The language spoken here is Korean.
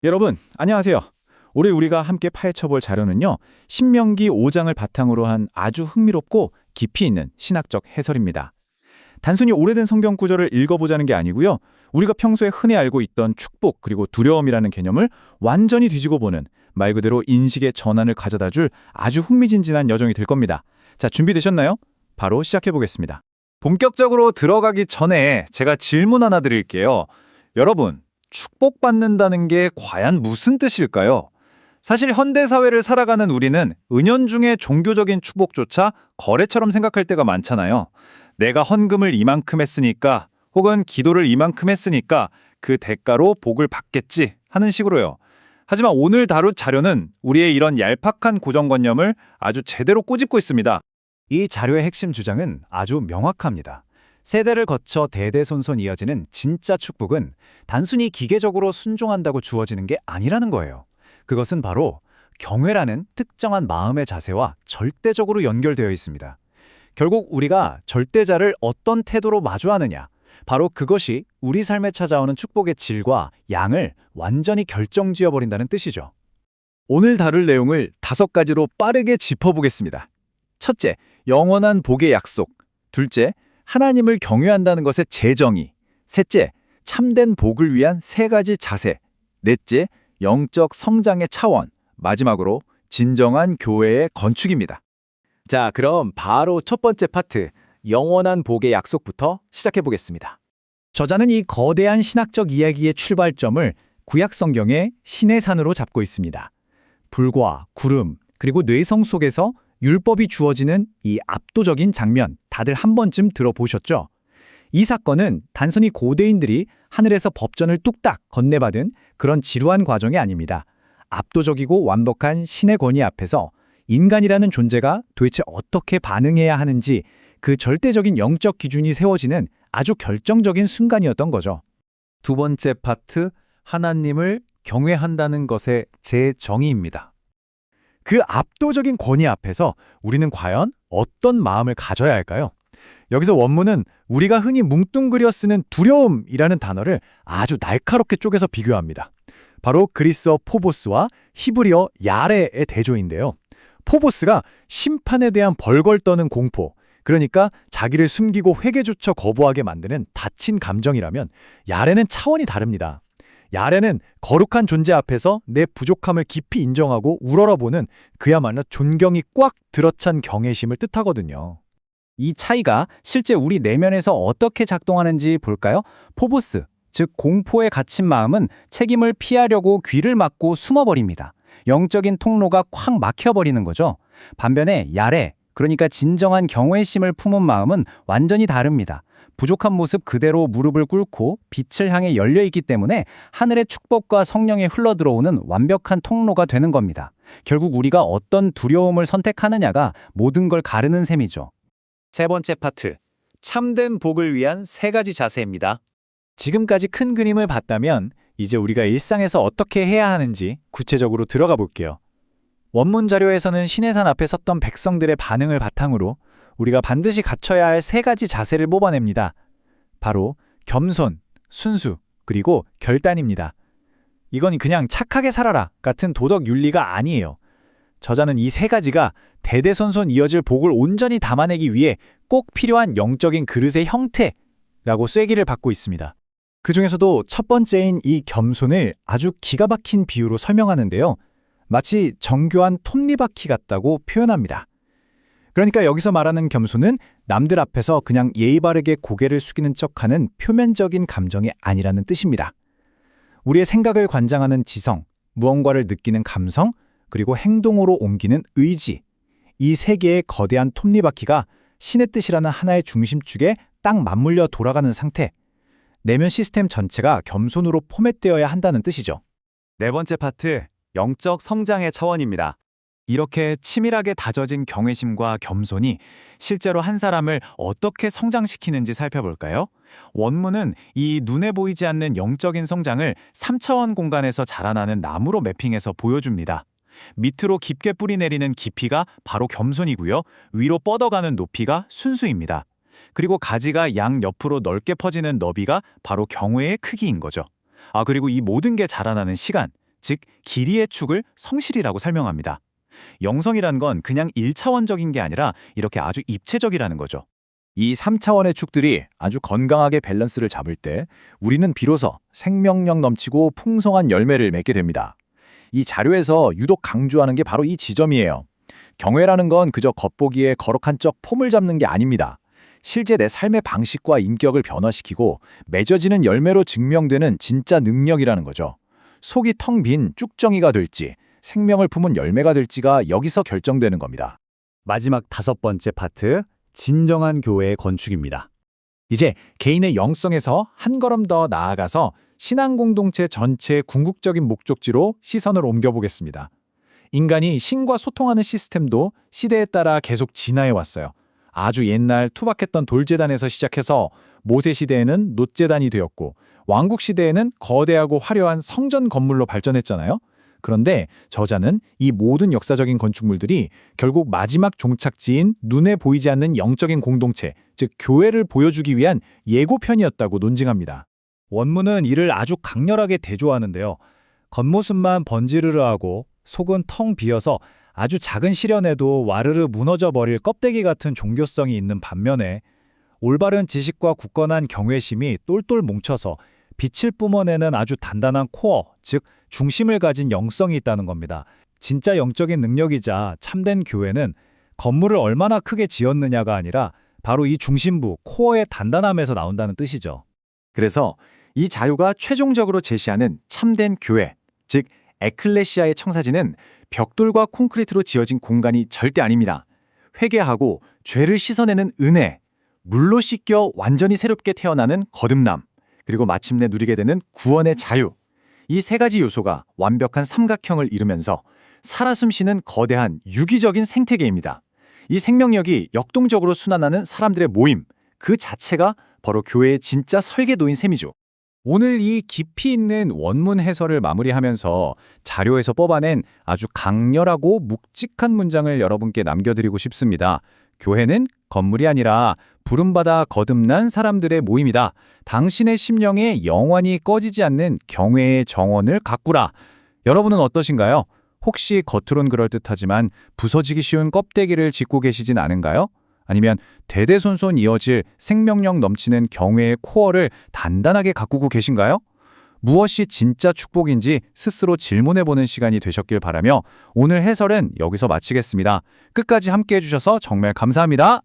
여러분, 안녕하세요. 오늘 우리가 함께 파헤쳐볼 자료는요, 신명기 5장을 바탕으로 한 아주 흥미롭고 깊이 있는 신학적 해설입니다. 단순히 오래된 성경 구절을 읽어보자는 게 아니고요, 우리가 평소에 흔히 알고 있던 축복 그리고 두려움이라는 개념을 완전히 뒤지고 보는 말 그대로 인식의 전환을 가져다줄 아주 흥미진진한 여정이 될 겁니다. 자, 준비되셨나요? 바로 시작해보겠습니다. 본격적으로 들어가기 전에 제가 질문 하나 드릴게요. 여러분, 축복받는다는 게 과연 무슨 뜻일까요? 사실 현대사회를 살아가는 우리는 은연중에 종교적인 축복조차 거래처럼 생각할 때가 많잖아요. 내가 헌금을 이만큼 했으니까 혹은 기도를 이만큼 했으니까 그 대가로 복을 받겠지 하는 식으로요. 하지만 오늘 다룰 자료는 우리의 이런 얄팍한 고정관념을 아주 제대로 꼬집고 있습니다. 이 자료의 핵심 주장은 아주 명확합니다. 세대를 거쳐 대대손손 이어지는 진짜 축복은 단순히 기계적으로 순종한다고 주어지는 게 아니라는 거예요. 그것은 바로 경외라는 특정한 마음의 자세와 절대적으로 연결되어 있습니다. 결국 우리가 절대자를 어떤 태도로 마주하느냐, 바로 그것이 우리 삶에 찾아오는 축복의 질과 양을 완전히 결정지어버린다는 뜻이죠. 오늘 다룰 내용을 5가지로 빠르게 짚어보겠습니다. 첫째, 영원한 복의 약속. 둘째, 하나님을 경외한다는 것의 재정의. 셋째, 참된 복을 위한 3가지 자세. 넷째, 영적 성장의 차원. 마지막으로 진정한 교회의 건축입니다. 자, 그럼 바로 첫 번째 파트, 영원한 복의 약속부터 시작해 보겠습니다. 저자는 이 거대한 신학적 이야기의 출발점을 구약 성경의 신의 산으로 잡고 있습니다. 불과 구름, 그리고 뇌성 속에서 율법이 주어지는 이 압도적인 장면, 다들 한 번쯤 들어보셨죠? 이 사건은 단순히 고대인들이 하늘에서 법전을 뚝딱 건네받은 그런 지루한 과정이 아닙니다. 압도적이고 완벽한 신의 권위 앞에서 인간이라는 존재가 도대체 어떻게 반응해야 하는지 그 절대적인 영적 기준이 세워지는 아주 결정적인 순간이었던 거죠. 두 번째 파트, 하나님을 경외한다는 것의 재정의입니다. 그 압도적인 권위 앞에서 우리는 과연 어떤 마음을 가져야 할까요? 여기서 원문은 우리가 흔히 뭉뚱그려 쓰는 두려움이라는 단어를 아주 날카롭게 쪼개서 비교합니다. 바로 그리스어 포보스와 히브리어 야레의 대조인데요. 포보스가 심판에 대한 벌벌 떠는 공포, 그러니까 자기를 숨기고 회개조차 거부하게 만드는 닫힌 감정이라면 야레는 차원이 다릅니다. 야레는 거룩한 존재 앞에서 내 부족함을 깊이 인정하고 우러러보는 그야말로 존경이 꽉 들어찬 경외심을 뜻하거든요. 이 차이가 실제 우리 내면에서 어떻게 작동하는지 볼까요? 포보스, 즉 공포에 갇힌 마음은 책임을 피하려고 귀를 막고 숨어버립니다. 영적인 통로가 콱 막혀버리는 거죠. 반면에 야레, 그러니까 진정한 경외심을 품은 마음은 완전히 다릅니다. 부족한 모습 그대로 무릎을 꿇고 빛을 향해 열려있기 때문에 하늘의 축복과 성령이 흘러들어오는 완벽한 통로가 되는 겁니다. 결국 우리가 어떤 두려움을 선택하느냐가 모든 걸 가르는 셈이죠. 세 번째 파트, 참된 복을 위한 3가지 자세입니다. 지금까지 큰 그림을 봤다면 이제 우리가 일상에서 어떻게 해야 하는지 구체적으로 들어가 볼게요. 원문 자료에서는 신의 산 앞에 섰던 백성들의 반응을 바탕으로 우리가 반드시 갖춰야 할 3가지 자세를 뽑아냅니다. 바로 겸손, 순수, 그리고 결단입니다. 이건 그냥 착하게 살아라 같은 도덕 윤리가 아니에요. 저자는 이 3가지가 대대손손 이어질 복을 온전히 담아내기 위해 꼭 필요한 영적인 그릇의 형태라고 쐐기를 받고 있습니다. 그 중에서도 첫 번째인 이 겸손을 아주 기가 막힌 비유로 설명하는데요. 마치 정교한 톱니바퀴 같다고 표현합니다. 그러니까 여기서 말하는 겸손은 남들 앞에서 그냥 예의 바르게 고개를 숙이는 척하는 표면적인 감정이 아니라는 뜻입니다. 우리의 생각을 관장하는 지성, 무언가를 느끼는 감성, 그리고 행동으로 옮기는 의지, 이 3개의 거대한 톱니바퀴가 신의 뜻이라는 하나의 중심축에 딱 맞물려 돌아가는 상태, 내면 시스템 전체가 겸손으로 포맷되어야 한다는 뜻이죠. 네 번째 파트, 영적 성장의 차원입니다. 이렇게 치밀하게 다져진 경외심과 겸손이 실제로 한 사람을 어떻게 성장시키는지 살펴볼까요? 원문은 이 눈에 보이지 않는 영적인 성장을 3차원 공간에서 자라나는 나무로 매핑해서 보여줍니다. 밑으로 깊게 뿌리내리는 깊이가 바로 겸손이고요. 위로 뻗어가는 높이가 순수입니다. 그리고 가지가 양 옆으로 넓게 퍼지는 너비가 바로 경외의 크기인 거죠. 그리고 이 모든 게 자라나는 시간, 즉 길이의 축을 성실이라고 설명합니다. 영성이란 건 그냥 1차원적인 게 아니라 이렇게 아주 입체적이라는 거죠. 이 3차원의 축들이 아주 건강하게 밸런스를 잡을 때 우리는 비로소 생명력 넘치고 풍성한 열매를 맺게 됩니다. 이 자료에서 유독 강조하는 게 바로 이 지점이에요. 경외라는 건 그저 겉보기에 거룩한 척 폼을 잡는 게 아닙니다. 실제 내 삶의 방식과 인격을 변화시키고 맺어지는 열매로 증명되는 진짜 능력이라는 거죠. 속이 텅 빈 쭉정이가 될지 생명을 품은 열매가 될지가 여기서 결정되는 겁니다. 마지막 5번째 파트, 진정한 교회의 건축입니다. 이제 개인의 영성에서 한 걸음 더 나아가서 신앙 공동체 전체의 궁극적인 목적지로 시선을 옮겨보겠습니다. 인간이 신과 소통하는 시스템도 시대에 따라 계속 진화해 왔어요. 아주 옛날 투박했던 돌제단에서 시작해서 모세 시대에는 놋제단이 되었고 왕국 시대에는 거대하고 화려한 성전 건물로 발전했잖아요. 그런데 저자는 이 모든 역사적인 건축물들이 결국 마지막 종착지인 눈에 보이지 않는 영적인 공동체, 즉 교회를 보여주기 위한 예고편이었다고 논증합니다. 원문은 이를 아주 강렬하게 대조하는데요. 겉모습만 번지르르하고 속은 텅 비어서 아주 작은 시련에도 와르르 무너져 버릴 껍데기 같은 종교성이 있는 반면에 올바른 지식과 굳건한 경외심이 똘똘 뭉쳐서 빛을 뿜어내는 아주 단단한 코어, 즉 중심을 가진 영성이 있다는 겁니다. 진짜 영적인 능력이자 참된 교회는 건물을 얼마나 크게 지었느냐가 아니라 바로 이 중심부, 코어의 단단함에서 나온다는 뜻이죠. 그래서 이 자료가 최종적으로 제시하는 참된 교회, 즉 에클레시아의 청사진은 벽돌과 콘크리트로 지어진 공간이 절대 아닙니다. 회개하고 죄를 씻어내는 은혜, 물로 씻겨 완전히 새롭게 태어나는 거듭남, 그리고 마침내 누리게 되는 구원의 자유. 이 세 가지 요소가 완벽한 삼각형을 이루면서 살아 숨쉬는 거대한 유기적인 생태계입니다. 이 생명력이 역동적으로 순환하는 사람들의 모임, 그 자체가 바로 교회의 진짜 설계도인 셈이죠. 오늘 이 깊이 있는 원문 해설을 마무리하면서 자료에서 뽑아낸 아주 강렬하고 묵직한 문장을 여러분께 남겨드리고 싶습니다. 교회는 건물이 아니라 부름받아 거듭난 사람들의 모임이다. 당신의 심령에 영원히 꺼지지 않는 경외의 정원을 가꾸라. 여러분은 어떠신가요? 혹시 겉으론 그럴듯하지만 부서지기 쉬운 껍데기를 짓고 계시진 않은가요? 아니면 대대손손 이어질 생명력 넘치는 경외의 코어를 단단하게 가꾸고 계신가요? 무엇이 진짜 축복인지 스스로 질문해보는 시간이 되셨길 바라며 오늘 해설은 여기서 마치겠습니다. 끝까지 함께해 주셔서 정말 감사합니다.